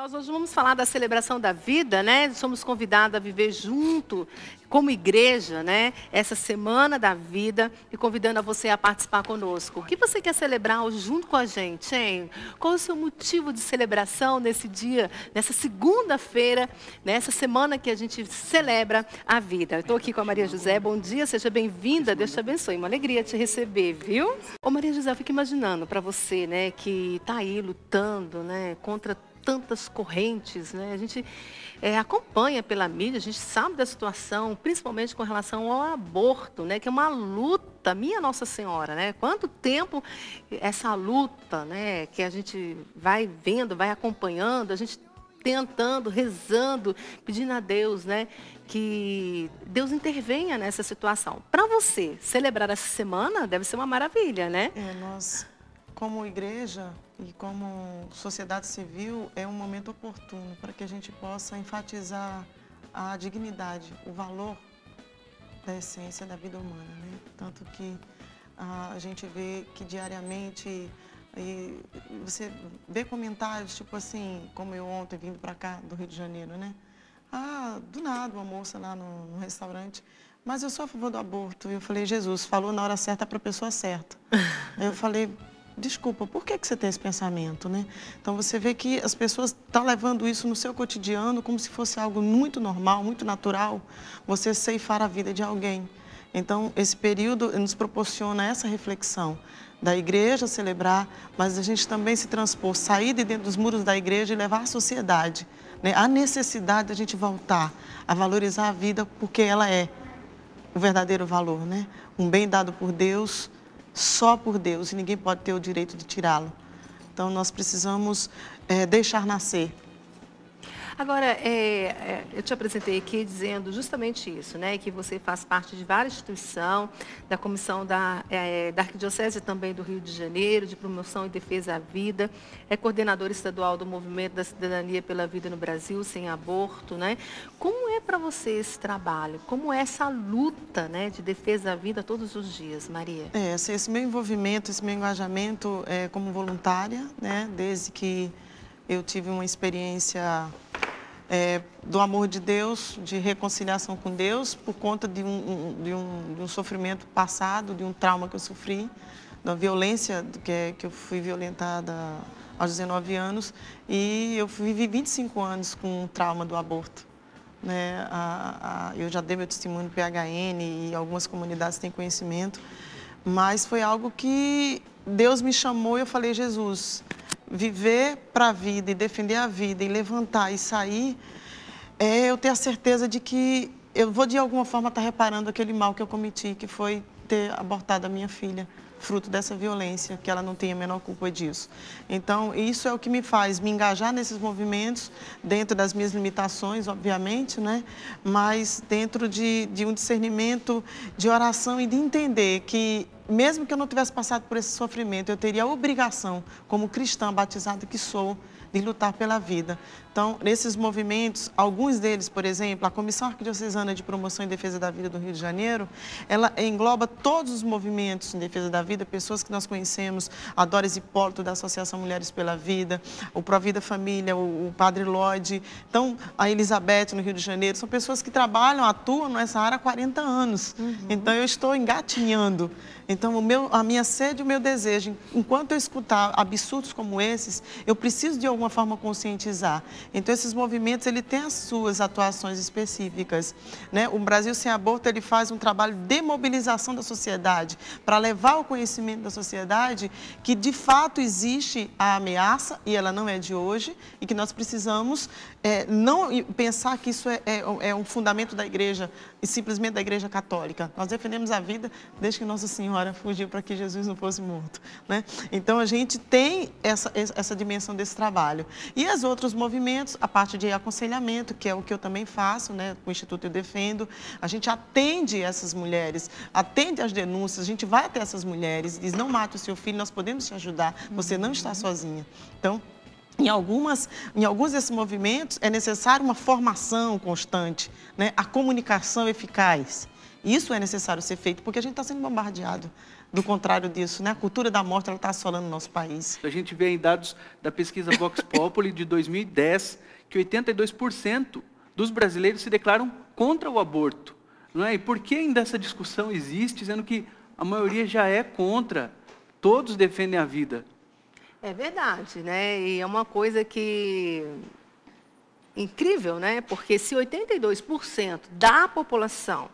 Nós hoje vamos falar da celebração da vida, né? Somos convidados a viver junto, como igreja, né? Essa semana da vida e convidando a você a participar conosco. O que você quer celebrar hoje junto com a gente, hein? Qual é o seu motivo de celebração nesse dia, nessa segunda-feira, nessa semana que a gente celebra a vida? Eu estou aqui com a Maria José. Bom dia, seja bem-vinda. Deus te abençoe. Uma alegria te receber, viu? Ô Maria José, eu fico imaginando para você, né, que está aí lutando, né, contra tantas correntes, né? A gente acompanha pela mídia, a gente sabe da situação, principalmente com relação ao aborto, né? Que é uma luta, minha Nossa Senhora, né? Quanto tempo essa luta, né? Que a gente vai vendo, vai acompanhando, a gente tentando, rezando, pedindo a Deus, né? Que Deus intervenha nessa situação. Para você, celebrar essa semana deve ser uma maravilha, né? Nós, como igreja e como sociedade civil, é um momento oportuno para que a gente possa enfatizar a dignidade, o valor da essência da vida humana, né? Tanto que a gente vê que diariamente, você vê comentários tipo assim, como eu ontem vindo para cá do Rio de Janeiro, né? Do nada, uma moça lá no restaurante, mas eu sou a favor do aborto. Eu falei, Jesus, falou na hora certa para a pessoa certa. Eu falei, desculpa, por que você tem esse pensamento, né? Então, você vê que as pessoas estão levando isso no seu cotidiano como se fosse algo muito normal, muito natural, você ceifar a vida de alguém. Então, esse período nos proporciona essa reflexão da igreja celebrar, mas a gente também se transpor, sair de dentro dos muros da igreja e levar à sociedade, né? A necessidade de a gente voltar a valorizar a vida porque ela é o verdadeiro valor, né? Um bem dado por Deus, só por Deus, e ninguém pode ter o direito de tirá-lo. Então, nós precisamos deixar nascer. Agora, eu te apresentei aqui dizendo justamente isso, né? Que você faz parte de várias instituições, da comissão da Arquidiocese também do Rio de Janeiro, de promoção e defesa à vida, é coordenadora estadual do Movimento da Cidadania pela Vida no Brasil, sem aborto, né? Como é para você esse trabalho? Como é essa luta, né, de defesa à vida todos os dias, Maria? Esse meu envolvimento, esse meu engajamento como voluntária, né? Desde que eu tive uma experiência do amor de Deus, de reconciliação com Deus, por conta de um sofrimento passado, de um trauma que eu sofri, da violência, que eu fui violentada aos 19 anos, e eu vivi 25 anos com o trauma do aborto, né? Eu já dei meu testemunho no PHN e algumas comunidades têm conhecimento, mas foi algo que Deus me chamou e eu falei, Jesus, viver para a vida e defender a vida e levantar e sair, eu ter a certeza de que eu vou de alguma forma estar reparando aquele mal que eu cometi, que foi ter abortado a minha filha, fruto dessa violência, que ela não tem a menor culpa disso. Então, isso é o que me faz me engajar nesses movimentos, dentro das minhas limitações, obviamente, né? Mas dentro de um discernimento, de oração e de entender que, mesmo que eu não tivesse passado por esse sofrimento, eu teria a obrigação, como cristã batizada que sou, de lutar pela vida. Então, nesses movimentos, alguns deles, por exemplo, a Comissão Arquidiocesana de Promoção e Defesa da Vida do Rio de Janeiro, ela engloba todos os movimentos em defesa da vida, pessoas que nós conhecemos, a Doris Hipólito, da Associação Mulheres pela Vida, o Provida Família, o Padre Lloyd, então, a Elizabeth, no Rio de Janeiro, são pessoas que trabalham, atuam nessa área há 40 anos. Então, eu estou engatinhando. Então, a minha sede e o meu desejo, enquanto eu escutar absurdos como esses, eu preciso de alguma forma conscientizar. Então, esses movimentos, ele tem as suas atuações específicas, né? O Brasil Sem Aborto, ele faz um trabalho de mobilização da sociedade, para levar ao conhecimento da sociedade que, de fato, existe a ameaça, e ela não é de hoje, e que nós precisamos não pensar que isso é um fundamento da igreja, e simplesmente da igreja católica. Nós defendemos a vida desde que Nossa Senhora fugiu para que Jesus não fosse morto, né? Então, a gente tem essa dimensão desse trabalho. E os outros movimentos, a parte de aconselhamento, que é o que eu também faço, né? Com o Instituto Eu Defendo, a gente atende essas mulheres, atende as denúncias, a gente vai até essas mulheres e diz, não mate o seu filho, nós podemos te ajudar, você não está sozinha. Então, em alguns desses movimentos é necessário uma formação constante, né? A comunicação eficaz. Isso é necessário ser feito, porque a gente está sendo bombardeado, do contrário disso, né? A cultura da morte, ela está assolando o nosso país. A gente vê em dados da pesquisa Vox Populi de 2010 que 82% dos brasileiros se declaram contra o aborto. Não é? E por que ainda essa discussão existe, sendo que a maioria já é contra? Todos defendem a vida. É verdade, né? E é uma coisa que incrível, né? Porque se 82% da população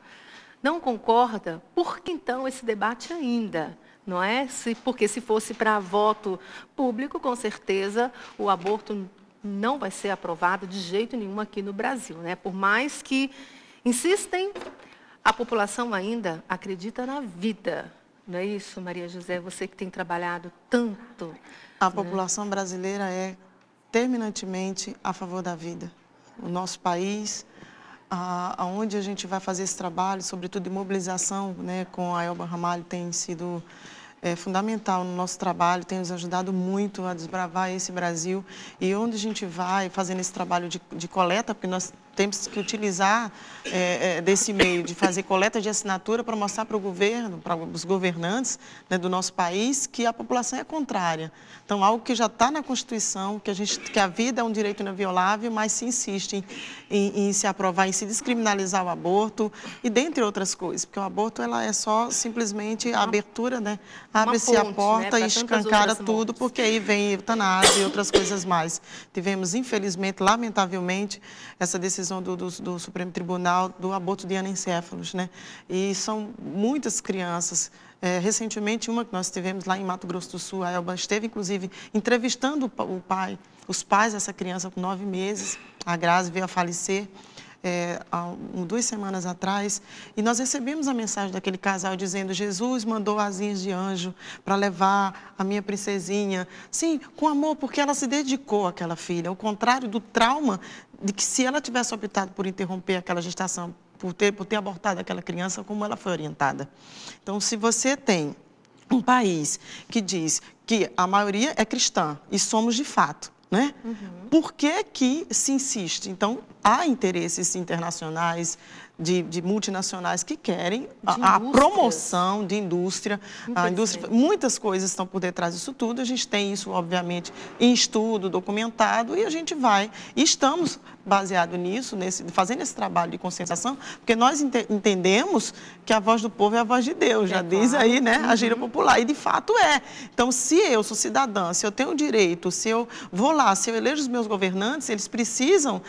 não concorda, por que então esse debate ainda? Não é? Porque se fosse para voto público, com certeza o aborto não vai ser aprovado de jeito nenhum aqui no Brasil, né? Por mais que insistem, a população ainda acredita na vida. Não é isso, Maria José? Você que tem trabalhado tanto. A população brasileira é terminantemente a favor da vida. O nosso país, aonde a gente vai fazer esse trabalho, sobretudo de mobilização, né, com a Elba Ramalho, tem sido fundamental no nosso trabalho, tem nos ajudado muito a desbravar esse Brasil. E onde a gente vai fazendo esse trabalho de coleta, porque nós temos que utilizar desse meio de fazer coleta de assinatura para mostrar para o governo, para os governantes, né, do nosso país, que a população é contrária. Então, algo que já está na Constituição, que a vida é um direito inaviolável, mas se insiste em se aprovar, em se descriminalizar o aborto, e dentre outras coisas, porque o aborto ela é só simplesmente a abertura, né? Abre-se a porta, né, e escancara tudo, porque aí vem eutanásia e outras coisas mais. Tivemos, infelizmente, lamentavelmente, essa decisão do Supremo Tribunal do aborto de anencéfalos, né? E são muitas crianças. Recentemente, uma que nós tivemos lá em Mato Grosso do Sul, a Elba esteve, inclusive, entrevistando os pais dessa criança com 9 meses. A Grazi veio a falecer há 2 semanas atrás, e nós recebemos a mensagem daquele casal dizendo: Jesus mandou asinhas de anjo para levar a minha princesinha. Sim, com amor, porque ela se dedicou àquela filha, ao contrário do trauma de que se ela tivesse optado por interromper aquela gestação, por ter abortado aquela criança, como ela foi orientada. Então, se você tem um país que diz que a maioria é cristã, e somos de fato, né? Por que que se insiste? Então, há interesses internacionais, de multinacionais que querem a promoção de indústria. Muitas coisas estão por detrás disso tudo. A gente tem isso, obviamente, em estudo, documentado, e a gente vai. E estamos baseados nisso, fazendo esse trabalho de conscientização, porque nós entendemos que a voz do povo é a voz de Deus, já diz aí, né, a gíria popular, e de fato é. Então, se eu sou cidadã, se eu tenho direito, se eu vou lá, se eu elejo os meus governantes, eles precisam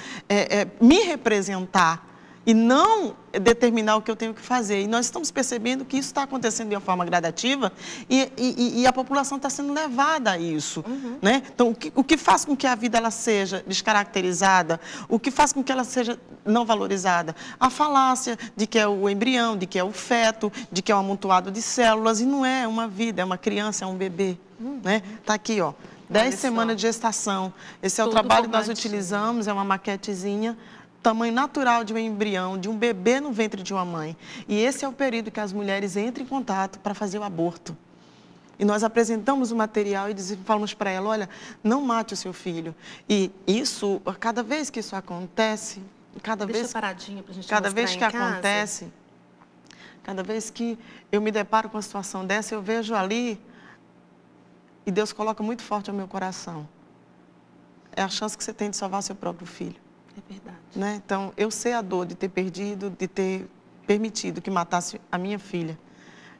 me representar e não determinar o que eu tenho que fazer. E nós estamos percebendo que isso está acontecendo de uma forma gradativa e a população está sendo levada a isso. Né? Então, o que faz com que a vida ela seja descaracterizada, o que faz com que ela seja não valorizada? A falácia de que é o embrião, de que é o feto, de que é um amontoado de células, e não é uma vida, é uma criança, é um bebê. Né? Tá aqui, ó, 10 semanas de gestação. Esse é o trabalho que nós utilizamos, é uma maquetezinha, tamanho natural de um embrião, de um bebê no ventre de uma mãe. E esse é o período que as mulheres entram em contato para fazer o aborto. E nós apresentamos o material e falamos para ela: olha, não mate o seu filho. E isso, cada vez que isso acontece, cada vez que acontece, cada vez que eu me deparo com uma situação dessa, eu vejo ali, e Deus coloca muito forte ao meu coração, é a chance que você tem de salvar seu próprio filho. É verdade. Né? Então, eu sei a dor de ter perdido, de ter permitido que matasse a minha filha.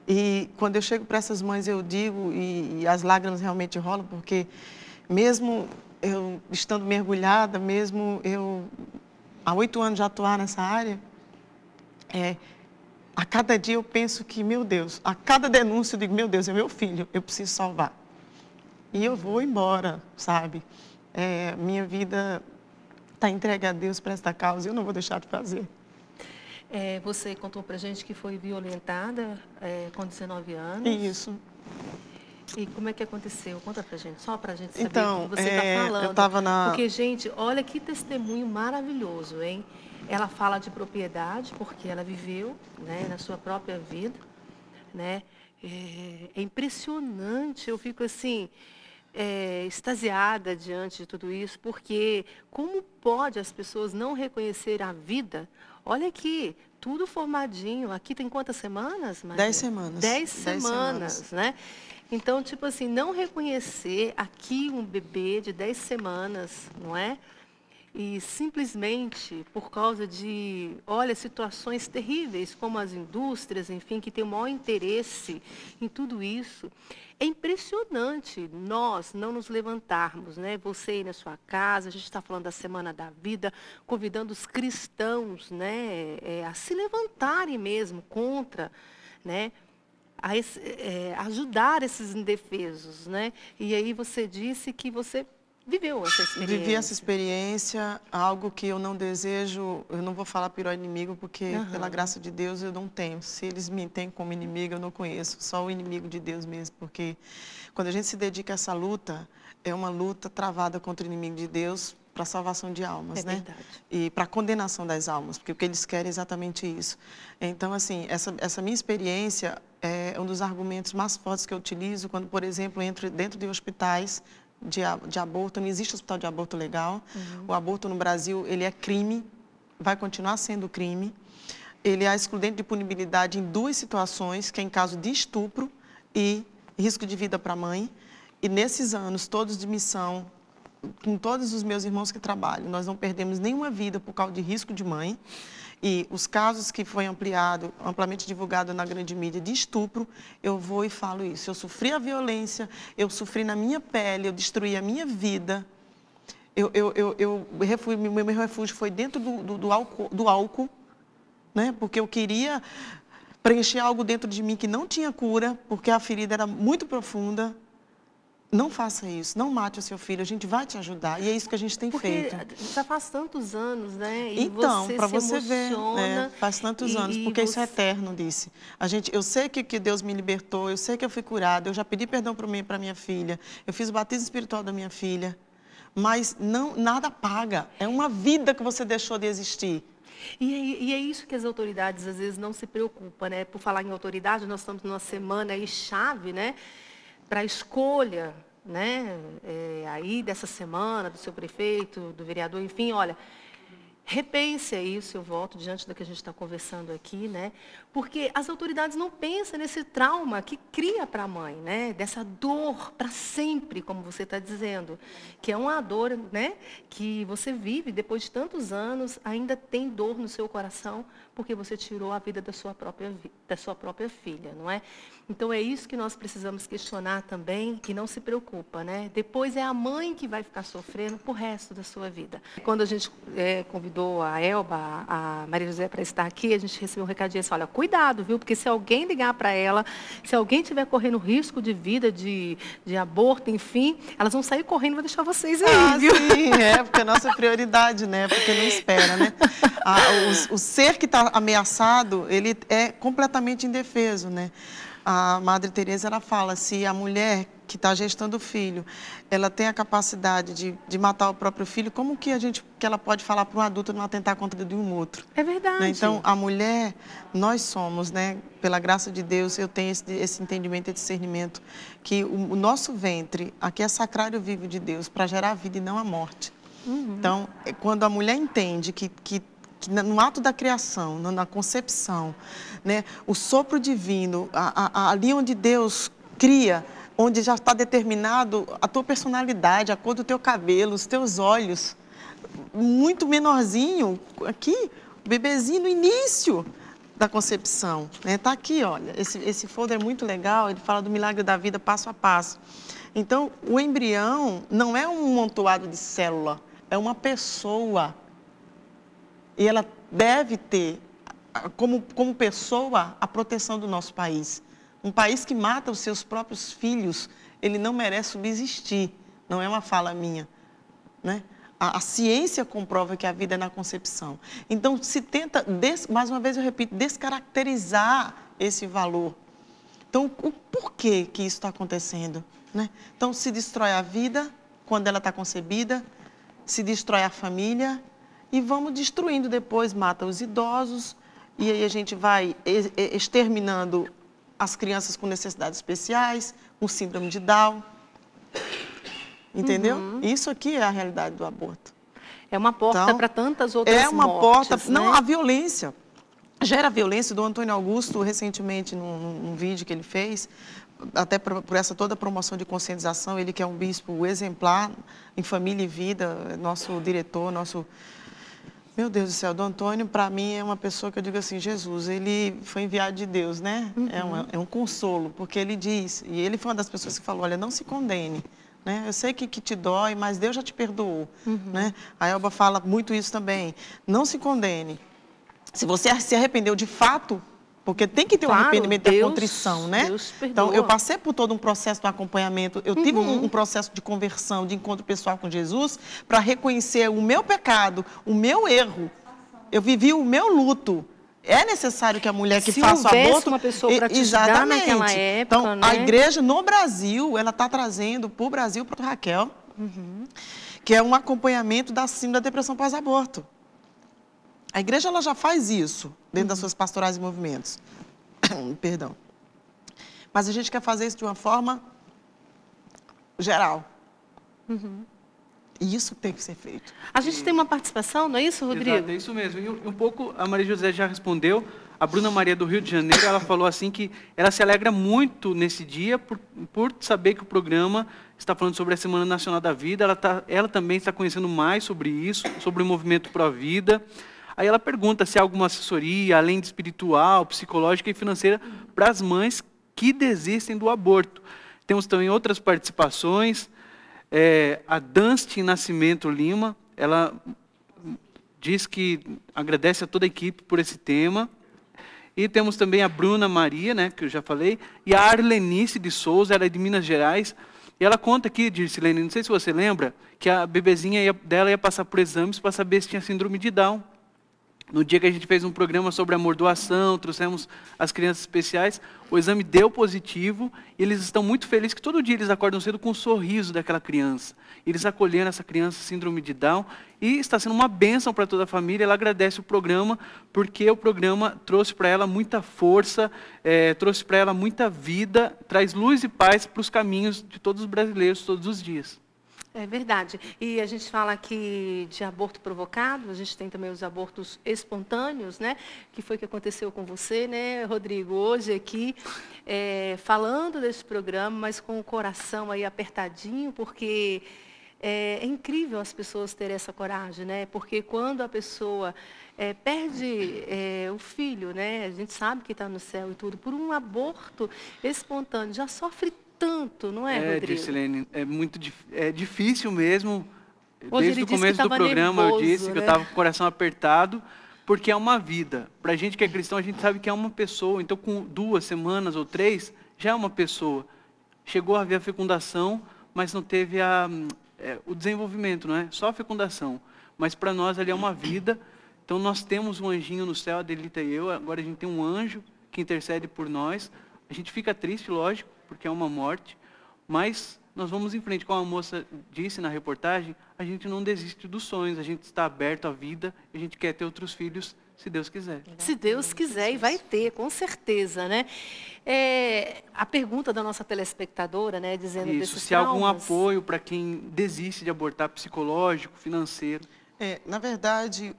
E quando eu chego para essas mães, eu digo, e as lágrimas realmente rolam, porque mesmo eu estando mergulhada, mesmo eu há 8 anos de atuar nessa área, a cada dia eu penso que, meu Deus, a cada denúncia eu digo: meu Deus, é meu filho, eu preciso salvar. E eu vou embora, sabe? Minha vida está entregue a Deus para esta causa, eu não vou deixar de fazer. Você contou para a gente que foi violentada com 19 anos. Isso. E como é que aconteceu? Conta para a gente, só para a gente saber então, o que você está falando. Eu estava na... Porque, gente, olha que testemunho maravilhoso, hein? Ela fala de propriedade, porque ela viveu, né, na sua própria vida, né? É impressionante, eu fico assim... extasiada diante de tudo isso, porque como pode as pessoas não reconhecer a vida? Olha aqui, tudo formadinho. Aqui tem quantas semanas, Maria? 10 semanas. 10 semanas, né? Então, tipo assim, não reconhecer aqui um bebê de 10 semanas, não é? E simplesmente por causa de, olha, situações terríveis, como as indústrias, enfim, que têm o maior interesse em tudo isso. É impressionante nós não nos levantarmos, né? Você aí na sua casa, a gente está falando da Semana da Vida, convidando os cristãos, né, a se levantarem mesmo contra, né, ajudar esses indefesos, né? E aí você disse que você viveu essa experiência. Vivi essa experiência, algo que eu não desejo, eu não vou falar pior inimigo, porque pela graça de Deus eu não tenho. Se eles me têm como inimigo, eu não conheço, só o inimigo de Deus mesmo, porque quando a gente se dedica a essa luta, é uma luta travada contra o inimigo de Deus para a salvação de almas, né? Verdade. E para a condenação das almas, porque o que eles querem é exatamente isso. Então, assim, essa minha experiência é um dos argumentos mais fortes que eu utilizo quando, por exemplo, entro dentro de hospitais de aborto. Não existe hospital de aborto legal. O aborto no Brasil, ele é crime, vai continuar sendo crime. Ele é excludente de punibilidade em 2 situações, que é em caso de estupro e risco de vida para a mãe. E nesses anos, todos de missão, com todos os meus irmãos que trabalham, nós não perdemos nenhuma vida por causa de risco de mãe. E os casos que foi amplamente divulgado na grande mídia de estupro, eu vou e falo isso. Eu sofri a violência, eu sofri na minha pele, eu destruí a minha vida. Meu refúgio foi dentro do álcool, né? Porque eu queria preencher algo dentro de mim que não tinha cura, porque a ferida era muito profunda. Não faça isso, não mate o seu filho, a gente vai te ajudar. E é isso que a gente tem feito. Já faz tantos anos, né? E então, para você ver, emociona, faz tantos anos, porque isso é eterno, disse. Eu sei que Deus me libertou, eu sei que eu fui curada, eu já pedi perdão para minha filha, eu fiz o batismo espiritual da minha filha, mas nada paga, é uma vida que você deixou de existir. E é isso que as autoridades às vezes não se preocupam, né? Por falar em autoridade, nós estamos numa semana aí chave, né? Para a escolha, né, aí dessa semana, do seu prefeito, do vereador, enfim, olha, repense aí o seu voto diante do que a gente está conversando aqui, né? Porque as autoridades não pensam nesse trauma que cria para a mãe, né? Dessa dor para sempre, como você está dizendo, que é uma dor, né? Que você vive depois de tantos anos, ainda tem dor no seu coração, porque você tirou a vida da sua própria filha, não é? Então é isso que nós precisamos questionar também, que não se preocupa, né? Depois é a mãe que vai ficar sofrendo pro resto da sua vida. Quando a gente convidou a Elba, a Maria José para estar aqui, a gente recebeu um recadinho assim, olha, cuidado, viu? Porque se alguém ligar para ela, se alguém estiver correndo risco de vida, de aborto, enfim, elas vão sair correndo e vão deixar vocês aí, viu? Sim, porque a nossa prioridade, né? Porque não espera, né? O ser que está ameaçado, ele é completamente indefeso, né? A Madre Teresa, ela fala, se a mulher que está gestando o filho, ela tem a capacidade de matar o próprio filho, como que ela pode falar para um adulto não atentar contra de um outro? É verdade. Né? Então, a mulher, nós somos, né? Pela graça de Deus, eu tenho esse entendimento e discernimento, que o nosso ventre, aqui é sacrário vivo de Deus, para gerar a vida e não a morte. Então, quando a mulher entende que no ato da criação, na concepção, né, o sopro divino, ali onde Deus cria, onde já está determinado a tua personalidade, a cor do teu cabelo, os teus olhos, muito menorzinho, aqui, bebezinho no início da concepção. Está aqui, olha, esse folder é muito legal, ele fala do milagre da vida passo a passo. Então, o embrião não é um amontoado de célula, é uma pessoa. E ela deve ter, como pessoa, a proteção do nosso país. Um país que mata os seus próprios filhos, ele não merece subsistir. Não é uma fala minha, né? A ciência comprova que a vida é na concepção. Então, se tenta, mais uma vez eu repito, descaracterizar esse valor. Então, o porquê que isso está acontecendo, né? Então, se destrói a vida quando ela está concebida, se destrói a família, e vamos destruindo depois, mata os idosos, e aí a gente vai exterminando as crianças com necessidades especiais, com síndrome de Down. entendeu? Isso aqui é a realidade do aborto. É uma porta Então, para tantas outras É uma mortes, porta... né? Não, a violência. Gera violência. Do Antônio Augusto, recentemente, num vídeo que ele fez, até por essa toda promoção de conscientização, ele que é um bispo exemplar em família e vida, nosso diretor, nosso... Meu Deus do céu, do Antônio, para mim, é uma pessoa que eu digo assim, Jesus, ele foi enviado de Deus, né? É um consolo, porque ele diz, e ele foi uma das pessoas que falou, olha, não se condene, né? Eu sei que te dói, mas Deus já te perdoou, né? A Elba fala muito isso também, não se condene. Se você se arrependeu de fato, porque tem que ter um arrependimento e a contrição, né? Então, eu passei por todo um processo de acompanhamento, eu tive um processo de conversão, de encontro pessoal com Jesus, para reconhecer o meu pecado, o meu erro. Eu vivi o meu luto. É necessário que a mulher que faça o aborto... uma pessoa para te ajudar naquela época, então, né? a igreja no Brasil, ela está trazendo para o Brasil, para a Raquel, que é um acompanhamento da síndrome da depressão pós-aborto. A igreja ela já faz isso dentro das suas pastorais e movimentos. Perdão. Mas a gente quer fazer isso de uma forma geral. E isso tem que ser feito. A gente tem uma participação, não é isso, Rodrigo? Exato, é isso mesmo. E um pouco a Maria José já respondeu. A Bruna Maria do Rio de Janeiro, ela falou assim que ela se alegra muito nesse dia por saber que o programa está falando sobre a Semana Nacional da Vida. Ela também está conhecendo mais sobre isso, sobre o movimento pró-vida. Aí ela pergunta se há alguma assessoria, além de espiritual, psicológica e financeira, para as mães que desistem do aborto. Temos também outras participações. A Danste Nascimento Lima, ela diz que agradece a toda a equipe por esse tema. E temos também a Bruna Maria, né, que eu já falei, e a Arlenice de Souza, ela é de Minas Gerais. E ela conta aqui, Dircilene, não sei se você lembra, que a bebezinha dela ia passar por exames para saber se tinha síndrome de Down. No dia que a gente fez um programa sobre amordoação, trouxemos as crianças especiais, o exame deu positivo e eles estão muito felizes que todo dia eles acordam cedo com um sorriso daquela criança. Eles acolheram essa criança síndrome de Down e está sendo uma bênção para toda a família. Ela agradece o programa porque o programa trouxe para ela muita força, trouxe para ela muita vida, traz luz e paz para os caminhos de todos os brasileiros todos os dias. É verdade. E a gente fala aqui de aborto provocado, a gente tem também os abortos espontâneos, né? Que foi o que aconteceu com você, né, Rodrigo? Hoje aqui, falando desse programa, mas com o coração aí apertadinho, porque é incrível as pessoas terem essa coragem, né? Porque quando a pessoa perde o filho, né? A gente sabe que está no céu e tudo, por um aborto espontâneo, já sofre tanto, não é, Rodrigo? Dircilene, é difícil mesmo. Hoje Desde o começo do programa nervoso, eu disse que eu estava com o coração apertado, porque é uma vida. Para a gente que é cristão, a gente sabe que é uma pessoa. Então, com 2 semanas ou 3, já é uma pessoa. Chegou a haver a fecundação, mas não teve o desenvolvimento, não é? Só a fecundação. Mas para nós ali é uma vida. Então, nós temos um anjinho no céu, a Delita e eu. Agora a gente tem um anjo que intercede por nós. A gente fica triste, lógico, porque é uma morte, mas nós vamos em frente. Como a moça disse na reportagem, a gente não desiste dos sonhos, a gente está aberto à vida, a gente quer ter outros filhos, se Deus quiser. Se Deus quiser, e vai ter, com certeza, né? A pergunta da nossa telespectadora, né, dizendo desses se há algum apoio para quem desiste de abortar, psicológico, financeiro. Na verdade,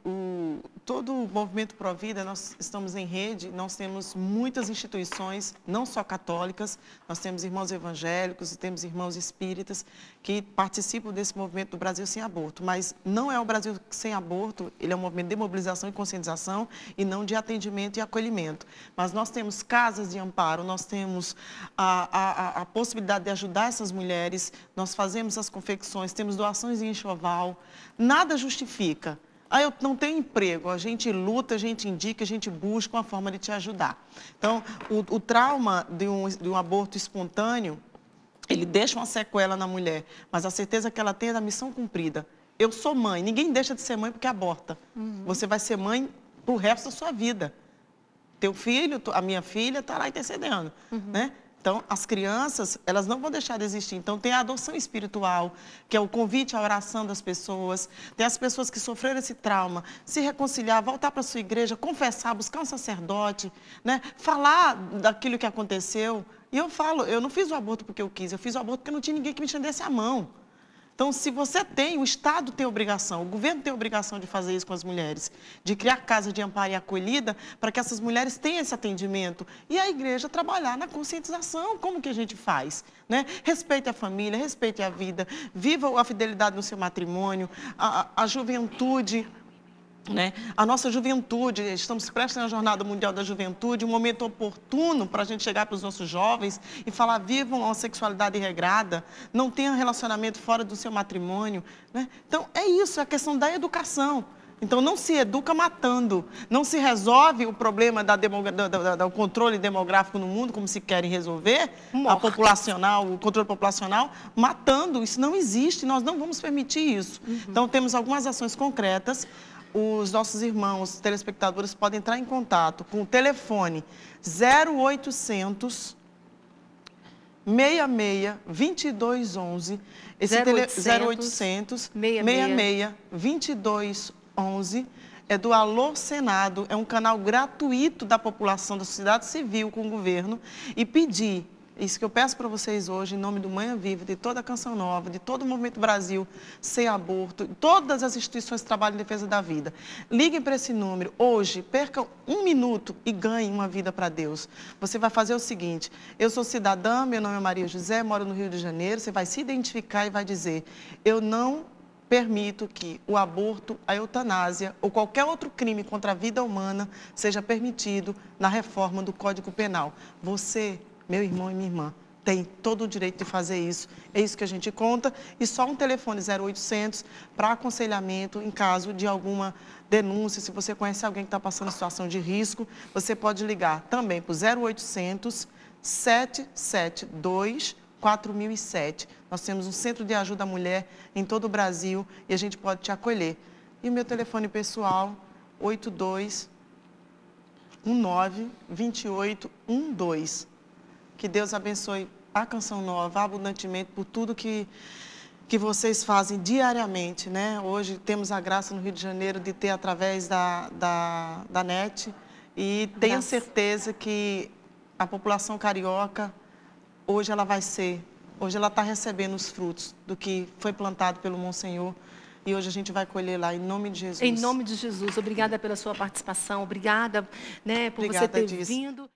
todo o movimento Pró-Vida, nós estamos em rede, nós temos muitas instituições, não só católicas, nós temos irmãos evangélicos e temos irmãos espíritas que participam desse movimento do Brasil Sem Aborto. Mas não é o Brasil Sem Aborto, ele é um movimento de mobilização e conscientização e não de atendimento e acolhimento. Mas nós temos casas de amparo, nós temos a possibilidade de ajudar essas mulheres, nós fazemos as confecções, temos doações em enxoval, nada justifica. Eu não tenho emprego, a gente luta, a gente indica, a gente busca uma forma de te ajudar. Então, o trauma de um aborto espontâneo, ele deixa uma sequela na mulher, mas a certeza que ela tem é da missão cumprida. Eu sou mãe, ninguém deixa de ser mãe porque aborta. Você vai ser mãe pro resto da sua vida. Teu filho, a minha filha está lá intercedendo, né? Então, as crianças, elas não vão deixar de existir. Então, tem a adoção espiritual, que é o convite à oração das pessoas. Tem as pessoas que sofreram esse trauma, se reconciliar, voltar para a sua igreja, confessar, buscar um sacerdote, né? Falar daquilo que aconteceu. E eu falo, eu não fiz o aborto porque eu quis, eu fiz o aborto porque não tinha ninguém que me estendesse a mão. Então, se você tem, o Estado tem obrigação, o governo tem obrigação de fazer isso com as mulheres, de criar casas de amparo e acolhida para que essas mulheres tenham esse atendimento. E a igreja trabalhar na conscientização, como que a gente faz? Né? Respeite a família, respeite a vida, viva a fidelidade no seu matrimônio, a juventude. Né? A nossa juventude, estamos prestes na Jornada Mundial da Juventude, um momento oportuno para a gente chegar para os nossos jovens e falar: vivam uma sexualidade regrada, não tenham relacionamento fora do seu matrimônio. Né? Então, é isso, é a questão da educação. Então, não se educa matando, não se resolve o problema do controle demográfico no mundo, como se querem resolver, o controle populacional, matando. Isso não existe, nós não vamos permitir isso. Então, temos algumas ações concretas. Os nossos irmãos telespectadores podem entrar em contato com o telefone 0800 66 2211. Esse 0800 66 2211 é do Alô Senado, é um canal gratuito da população, da sociedade civil com o governo, e pedir. Isso que eu peço para vocês hoje, em nome do Manhã Viva, de toda a Canção Nova, de todo o Movimento Brasil Sem Aborto, todas as instituições que trabalham em defesa da vida. Liguem para esse número hoje, percam 1 minuto e ganhem uma vida para Deus. Você vai fazer o seguinte: eu sou cidadã, meu nome é Maria José, moro no Rio de Janeiro. Você vai se identificar e vai dizer: eu não permito que o aborto, a eutanásia ou qualquer outro crime contra a vida humana seja permitido na reforma do Código Penal. Você, meu irmão e minha irmã, tem todo o direito de fazer isso. É isso que a gente conta. E só um telefone 0800 para aconselhamento em caso de alguma denúncia. Se você conhece alguém que está passando situação de risco, você pode ligar também para o 0800 772 4007. Nós temos um centro de ajuda à mulher em todo o Brasil e a gente pode te acolher. E o meu telefone pessoal, 8219-2812. Que Deus abençoe a Canção Nova abundantemente por tudo que vocês fazem diariamente, né? Hoje temos a graça no Rio de Janeiro de ter através da NET, e tenha certeza que a população carioca, hoje ela está recebendo os frutos do que foi plantado pelo Monsenhor. E hoje a gente vai colher lá, em nome de Jesus. Em nome de Jesus. Obrigada pela sua participação. Obrigada, né, por você ter vindo.